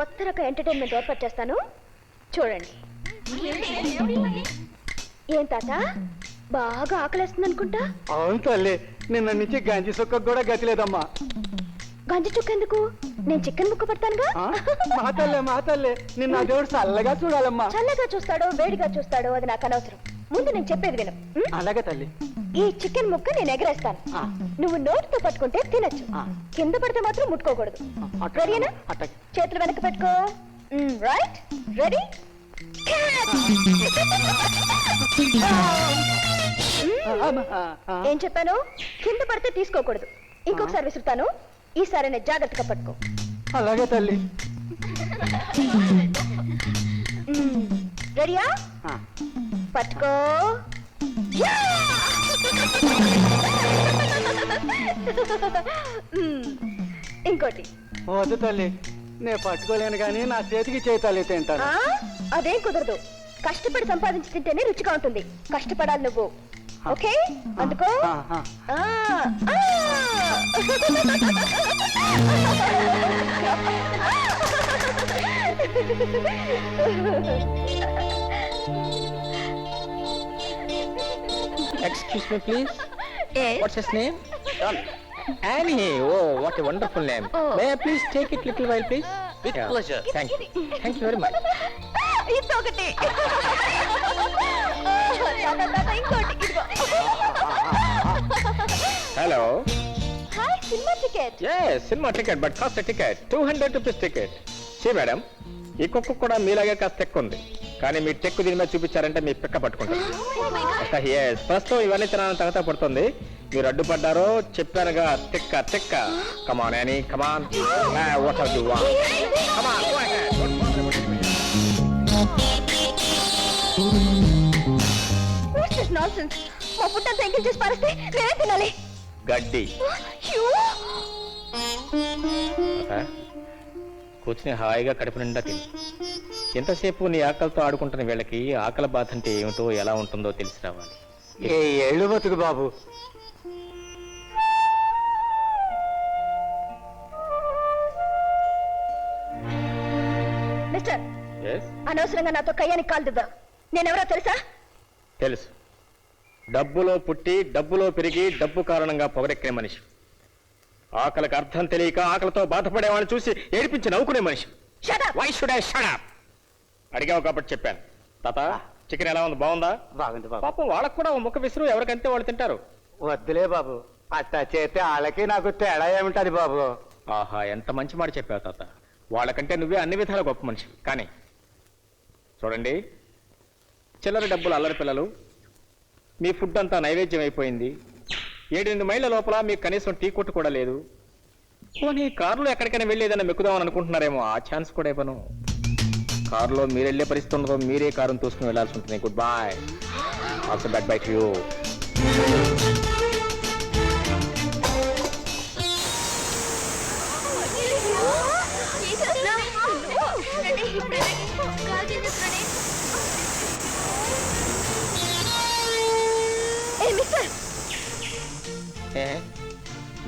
కొత్త రకం ఎంటర్టైన్మెంట్ ఏర్పాటు చేస్తాను, చూడండి. ఏం తాత, బాగా ఆకలేస్తుంది అనుకుంటా? అవును తల్లి, నిన్న నుంచి గంజి సుక్కకు కూడా గతి లేదమ్మా. గంజి చుక్క ఎందుకు? నేను చికెన్ ముక్క పడతానుగా. మా తల్లి నిన్న దేవుడు చల్లగా చూడాలమ్మా. చల్లగా చూస్తాడో వేడిగా చూస్తాడో అది నాకు అనవసరం. ముందు నేను చెప్పేది విను. అలాగే తల్లి. ఈ చికెన్ ముక్క నేను ఎగరేస్తాను, నువ్వు నోటితో పట్టుకుంటే తినచ్చు, కింద పడితే మాత్రం ముట్టుకోకూడదు. రెడీనా? చేతులు వెనక్కి పెట్టుకో. Right, ready. ఏం చెప్పాను? కింద పడితే తీసుకోకూడదు. ఇంకొకసారి విసురుతాను, ఈసారి నేను జాగ్రత్తగా పట్టుకో. అలాగే తల్లి. రెడీయా? పట్టుకో. ఇంకోటి. వద్దు తల్లి, నేను పట్టుకోలేను కానీ నా చేతికి చేయి తల్లి తింటాను. అదేం కుదరదు, కష్టపడి సంపాదించి తింటేనే రుచిగా ఉంటుంది. కష్టపడాలి నువ్వు, ఓకే? అందుకో. Excuse me, please. Yes. What's his name? Annie. Oh, what a wonderful name. Oh. May I please take it little while, please? With pleasure. Thank you. Thank you very much. ఇంకొకటి. ఇంకోటి. Hello. Hi, cinema ticket. Yes, cinema ticket, but cost a ticket. 200 rupees ticket. See, madam. ఈ కుక్క కూడా మీలాగే కాస్త ఎక్కువ ఉంది, కానీ మీ టెక్కు దీని మీద చూపించారంటే మీ పిక్క పట్టుకుంటుంది. ప్రస్తుతం ఇవన్నీ తినాలని తగతా పడుతుంది. మీరు అడ్డుపడ్డారో చెప్పానుగా, తిక్క తిక్క. Come on Annie, come on. What are you want? Come on, go ahead. What's this nonsense? మా ఫుడ్ అంతా ఎంగిల్ చేసి పారేస్తే నేనే తినాలి. గడ్డి. కూర్చుని హాయిగా కడుపు నిండా తిని. ఎంతసేపు నీ ఆకలితో ఆడుకుంటున్న వీళ్ళకి ఆకలి బాధ అంటే ఏమిటో, ఎలా ఉంటుందో తెలిసి రావాలి. ఏ ఏళ్ళు బతుకు బాబు. Mister, Yes? అనవసరంగా నాతో కయ్యానికి కాలు దిద్దా. నేనెవరో తెలుసా? తెలుసు. డబ్బులో పుట్టి డబ్బులో పెరిగి డబ్బు కారణంగా పొగరెక్కిన మనిషి. ఆకలికి అర్థం తెలియక ఆకలితో బాధపడేవాడిని చూసి ఏడిపించి నవ్వుకునే మనిషి. Shut up! Why should I shut up? అడిగావు కాబట్టి చెప్పాను. తాత, చికెన్ ఎలా ఉంది? బాగుందా? బాగుంది బాబు. పాపం వాళ్ళకు కూడా ఓ ముక్క విసురు, ఎవరికంటే వాళ్ళు తింటారు. వద్దులే బాబు, అట్టా చేస్తే వాళ్ళకి నాకు తేడా ఏమిటది బాబు. ఆహా, ఎంత మంచి మాట చెప్పావు తాత. వాళ్ళకంటే నువ్వే అన్ని విధాల గొప్ప మనిషి. కానీ చూడండి, చిల్లర డబ్బులు అల్లరి పిల్లలు, మీ ఫుడ్ అంతా నైవేద్యం అయిపోయింది. 7-8 మైళ్ళ లోపల మీకు కనీసం టీ కొట్టు కూడా లేదు. పోనీ కారులో ఎక్కడికైనా వెళ్ళి ఏదైనా మెక్కుదామని అనుకుంటున్నారేమో, ఆ ఛాన్స్ కూడా ఇవ్వను. కారులో మీరు వెళ్ళే పరిస్థితి ఉండదో, మీరే కారును చూసుకుని వెళ్లాల్సి ఉంటుంది. Good bye. Also bad bye to you.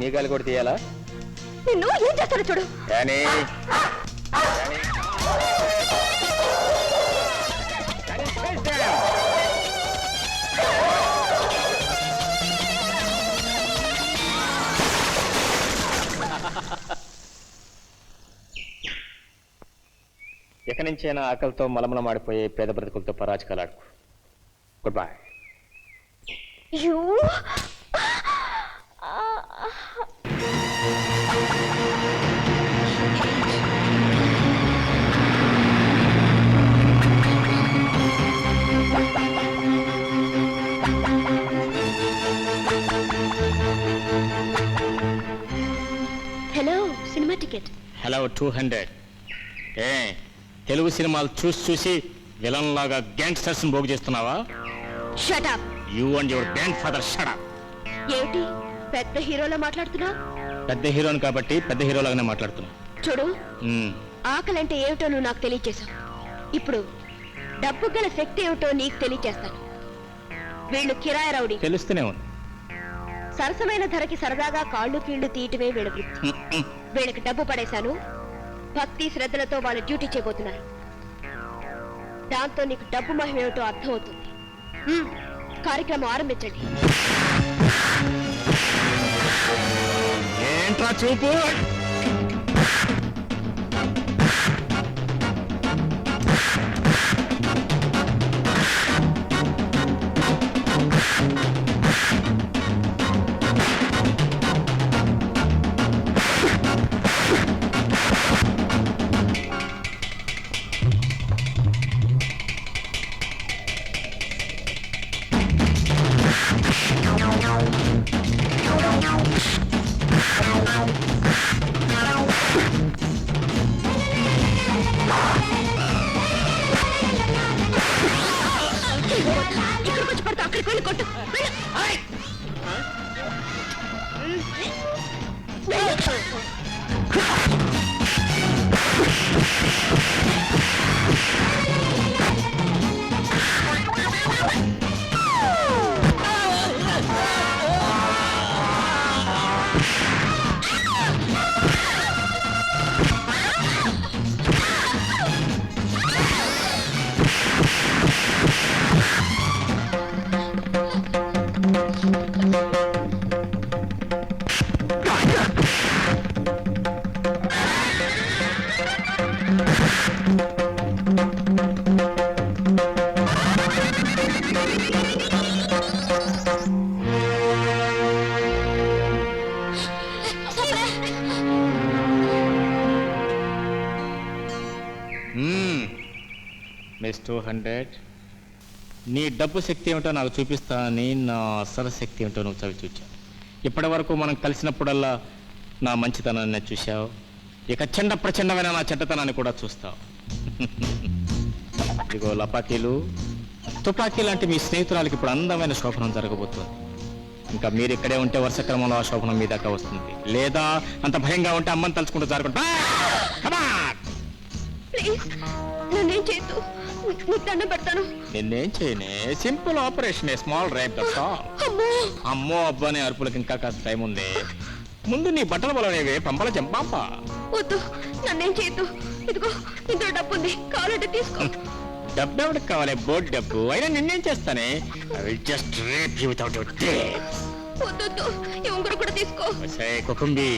నీ గాలి కూడా తీయాలా? నిన్ను ఏం చేస్తాను చూడు. ఎక్కడి నుంచైనా ఆకలితో మలమల మాడిపోయే పేద బ్రతుకులతో పరాజకాలాడుకు. Good boy. Hello, cinema ticket. Hello, 200. Telugu సినిమాలు చూసి చూసి విలన్ లాగా గ్యాంగ్స్టర్స్ పోగు చేస్తున్నావా? Shut up. You and your grand father shut up. ఏంటి పెద్ద హీరోలా మాట్లాడుతున్నా? పెద్ద హీరోని కాబట్టి పెద్ద హీరోలాగానే మాట్లాడుతున్నా. చూడు, ఆకలంటే ఏమిటో నువ్వు నాకు తెలియచేశావు. ఇప్పుడు డబ్బు గల శక్తి ఏమిటో నీకు తెలియచేస్తాను. వీళ్ళు కిరాయి రౌడీ. తెలుస్తూనే ఉంది. సరసమైన ధరకి సరదాగా కాళ్ళు కీళ్లు తీయటమే వీళ్ళ వృత్తి. వీళ్ళకి డబ్బు పడేశాను, భక్తి శ్రద్ధలతో వాళ్ళు డ్యూటీ చేయబోతున్నారు. దాంతో నీకు డబ్బు మహిమ ఏమిటో అర్థం అవుతుంది. కార్యక్రమం ఆరంభించండి. ఏంట్రా చూపు? ఇక్కడికి వచ్చి పడుతూ అక్కడికి వెళ్ళి కొట్టు. మిస్ 200, నీ డబ్బు శక్తి ఏమిటో నాకు చూపిస్తానని నా అసలు శక్తి ఏమిటో నువ్వు చవి చూచావు. ఇప్పటి వరకు మనం కలిసినప్పుడల్లా నా మంచితనాన్ని నేను చూశావు. ఇక చెండ ప్రచండమైన నా చెడ్డతనాన్ని కూడా చూస్తావు. ఇదిగో లపాకీలు, తుపాకీ లాంటి మీ స్నేహితురాలకి ఇప్పుడు అందమైన శోభనం జరగబోతుంది. ఇంకా మీరు ఇక్కడే ఉంటే వరుస క్రమంలో ఆ శోభనం మీ దాకా వస్తుంది. లేదా అంత భయంగా ఉంటే అమ్మని తలుచుకుంటూ జరగకుండా ప్లీజ్ నన్నేం చేయొద్దు. నీకు దండం పెడతాను. నిన్నేం చేయనే, సింపుల్ ఆపరేషన్, స్మాల్ రేప్. అమ్మో అమ్మో అబ్బా అనే అరుపులకి ఇంకా కాస్త టైం ఉంది. ముందు నీ బట్టల బలనేవే పంపల జంపాప. వద్దు, నన్నేం చేయొద్దు. ఇదిగో ఇందులో డబ్బు ఉంది, కావాలంటే తీసుకో. డబ్బు ఎవరికి కావాలి? బోర్డు డబ్బు. అయినా నిన్నేం చేస్తానే? I will just rape you without your dress. వద్దు, ఈ ఉంగరం కూడా తీసుకో. వసే కుకుంబి,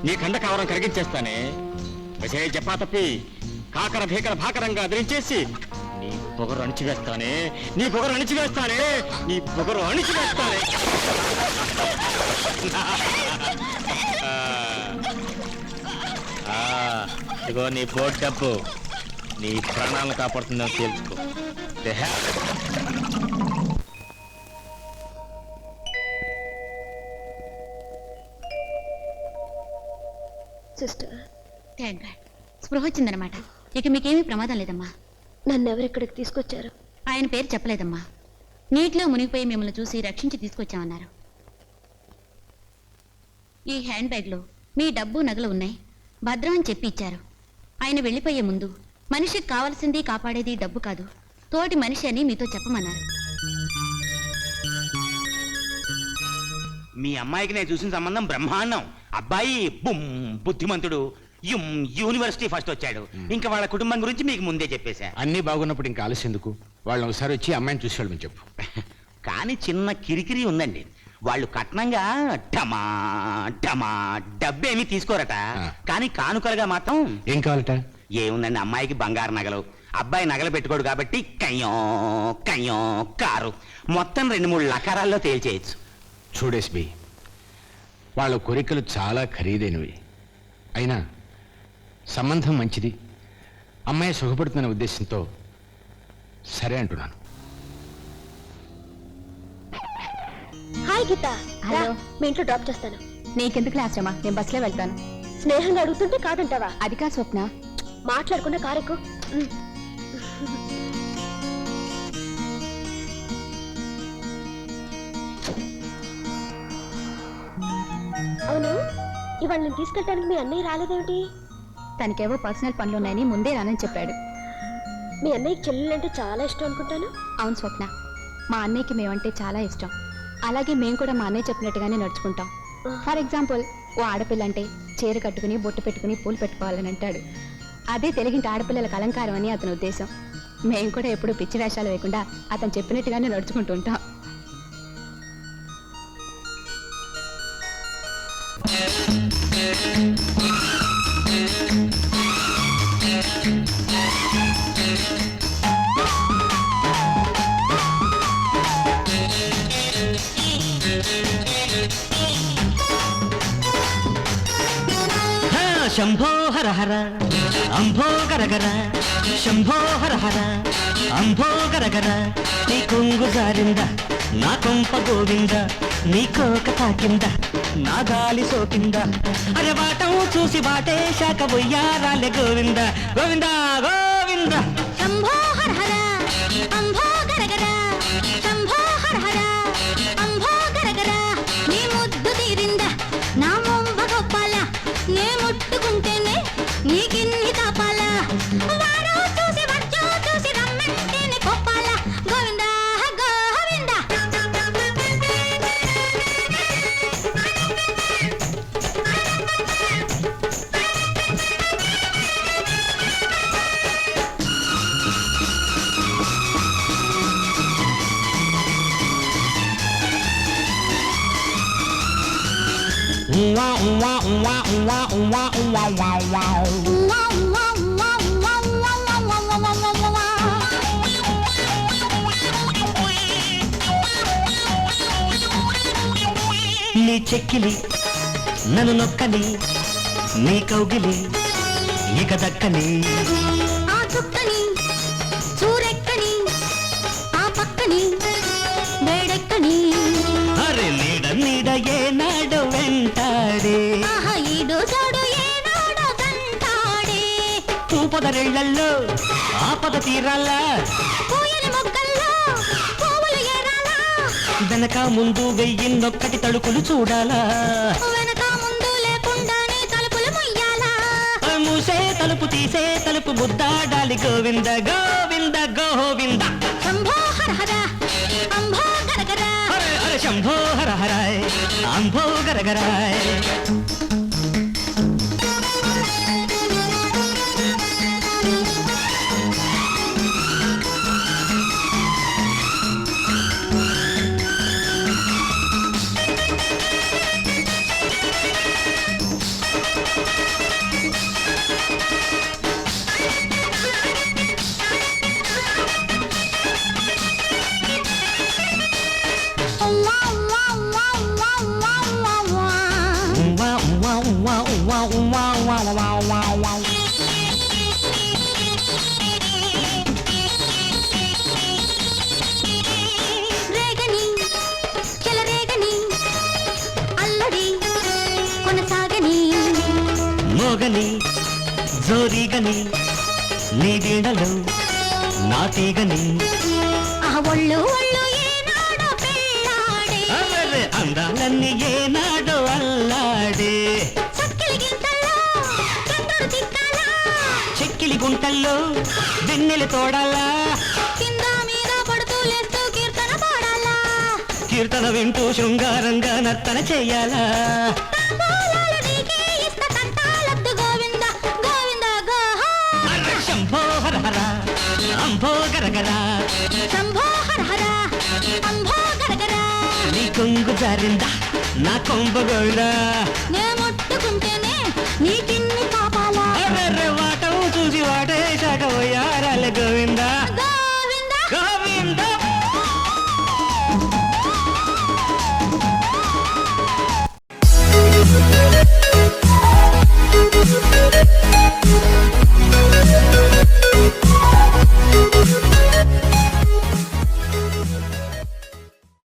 నీ కండ కావరం కరిగించేస్తానే. వసే జపా తప్పి కాకర భీకర భాకరంగా అదిరించేసి నీ పొగరు అణిచివేస్తానే, నీ పొగరు అణిచివేస్తానే, నీ పొగరు అణిచివేస్తానే. ఇదిగో నీ బోర్డు డబ్బు నీ ప్రాణాలను కాపాడుతుందని తేల్చుకో. సిస్టర్, థ్యాంక్ గాడ్, స్పృహ వచ్చిందనమాట. ఇక మీకేమీ ప్రమాదం లేదమ్మా. నన్ను ఎవరెక్కడికి తీసుకొచ్చారు? ఆయన పేరు చెప్పలేదమ్మా. నీటిలో మునిగిపోయి మిమ్మల్ని చూసి రక్షించి తీసుకొచ్చామన్నారు. ఈ హ్యాండ్ బ్యాగ్లో మీ డబ్బు నగలు ఉన్నాయి, భద్రం అని చెప్పి ఇచ్చారు. ఆయన వెళ్ళిపోయే ముందు మనిషికి కావాల్సింది కాపాడేది డబ్బు కాదు, తోటి మనిషి అని మీతో చెప్పమన్నారు. మీ అమ్మాయికి నేను చూసిన సంబంధం బ్రహ్మాండం. అబ్బాయి బుద్ధిమంతుడు, యూనివర్సిటీ ఫస్ట్ వచ్చాడు. ఇంకా వాళ్ళ కుటుంబం గురించి మీకు ముందే చెప్పేశా. అన్నీ బాగున్నప్పుడు ఇంకా ఆలస్యం ఎందుకు? వాళ్ళని ఒకసారి వచ్చి అమ్మాయిని చూసి వెళ్ళమని చెప్పు. కానీ చిన్న కిరికిరి ఉందండి. వాళ్ళు కట్నంగా టమా టమా డబ్బేమీ తీసుకోరట. కానీ కానుకలుగా మాత్రం ఏం కావాలట? ఏముందండి, అమ్మాయికి బంగారు నగలు, అబ్బాయి నగలు పెట్టుకోడు కాబట్టి కయ్యం కయ్యం కారు, మొత్తం 2-3 లకారాల్లో తేల్చేయచ్చు. చూడేసి వాళ్ళ కోరికలు చాలా ఖరీదైనవి. అయినా సంబంధం మంచిది, అమ్మాయి సుఖపడుతున్న ఉద్దేశంతో సరే అంటున్నాను. హాయ్ గీత, మీ ఇంట్లో డ్రాప్ చేస్తాను. నీకెందుకు లాస్టమ్మా, నేను బస్సులో వెళ్తాను. స్నేహంగా అడుగుతుంటే కాదంటావా? అది కా స్వప్న, మాట్లాడకుండా కారెక్కు. అవును, ఇవాళ నేను తీసుకెళ్ళడానికి మీ అన్నయ్య రాలేదేమిటి? తనకేవో పర్సనల్ పనులున్నాయని ముందే రానని చెప్పాడు. మీ అన్నయ్యకి చెల్లెలంటే చాలా ఇష్టం అనుకుంటాను. అవును స్వప్న, మా అన్నయ్యకి మేమంటే చాలా ఇష్టం. అలాగే మేము కూడా మా అన్నయ్య చెప్పినట్టుగానే నడుచుకుంటాం. ఫర్ ఎగ్జాంపుల్, ఓ ఆడపిల్ల అంటే చీర కట్టుకుని బొట్టు పెట్టుకుని పూలు పెట్టుకోవాలని అంటాడు. అదే తెలుగింటి ఆడపిల్లలకు అలంకారం అని అతని ఉద్దేశం. మేము కూడా ఎప్పుడూ పిచ్చి వేషాలు వేయకుండా అతను చెప్పినట్టుగానే నడుచుకుంటూ ఉంటాం. శంభో హర హర అంభో గరగర, శంభో హర హర అంభో గరగర. నీ కొంగు జారింద నా కొంప గోవింద, నీ కోక తాకింద నా గాలి సోకింద. అరే వాటం చూసి బాటే శాఖ బొయ్యారాలే గోవింద గోవింద గోవింద. శంభో హర హర అంభో గరగర, శంభో హర హర అంభో గరగర. నీ ముద్దు తీరింద నా మొంబ గొప్పాల, నే ముట్టుకుంటేనే నీకిన్ని తాపాల. వారో చూసి వచ్చో చూసి రమ్మంటేనే కొప్పాల. గోవింద గోవింద. ఉవ్వా ఉవ్వా ఉవ్వా ఉవ్వా ఉవ్వా ఉవ్వా ఉవ్వా ఉవ్వా. ఉవ్వా, ఉవ్వా, ఉవ్వా, ఉవ్వా, ఉవ్వా, ఉవ్వా, ఉవ్వా, ఉవ్వా, ఉవ్వా. నీ చెక్కిలి నన్ను నొక్కని, నీ కౌగిలి ఇక దక్కని. ఆ చుక్కని చూరెక్కని, ఆ పక్కని వేడెక్కని. అరే నీడ నీడ ఏనాడు వెంటాడే, ఆహా ఈడు జోడు ఏనాడో తంటాడే. పూపదరెళ్లల్లో ఆపద తీరాలా, పూయని మొగ్గల్లో పువ్వులు ఏరాలా. వెనక ముందు వెయ్యిన్నొక్కటి తలుపులు చూడాలా, వెనక ముందు లేకుండానే తలుపులు ముయ్యాలా. మూసే తలుపు తీసే తలుపు ముద్దాడాలి గోవింద గోవింద గోవింద. శంభో హర హర అంభో గరగర. అరే అరే శంభో హర హరాయ్ అంభో గరగరాయ్. ఉవ్వా, ఉవ్వా, ఉవ్వా, ఉవ్వా, ఉవ్వా, ఉవ్వా, ఉవ్వా. ఉవ్వా ఉవ్వా ఉవ్వా ఉవ్వా ఉవ్వా ఉవ్వా ఉవ్వా ఉవ్వా ఉవ్వా. రేగని చెలరేగని అల్లడి కొనసాగని. మోగని జోరీగని నీ వీణలు నా తీగని. ఆ ఒళ్ళు ఒళ్ళు ఏనాడో పెళ్ళాడే. అరే అందాలన్నీ ఏనాడు అల్లాడే, చక్కిలి గింతల్లో చంద్రుడు తిక్కాలా. చెక్కిలి గుంటల్లో వెన్నెల తోడాలా, కింద మీద పడుతూ లేస్తూ కీర్తన పాడాలా. కీర్తన వింటూ శృంగారంగా నర్తన చెయ్యాలా. తాంబూలాలు నీకే ఇస్తా తంటాలొద్దు గోవింద గోవింద గోహో. అరే శంభో హర హర అంభో గరగర, శంభో హర హర అంభో గరగర. నీ కొంగు జారిందా నా కొంబగోళ్ళ. నే ముట్టుకుంటేనే నీ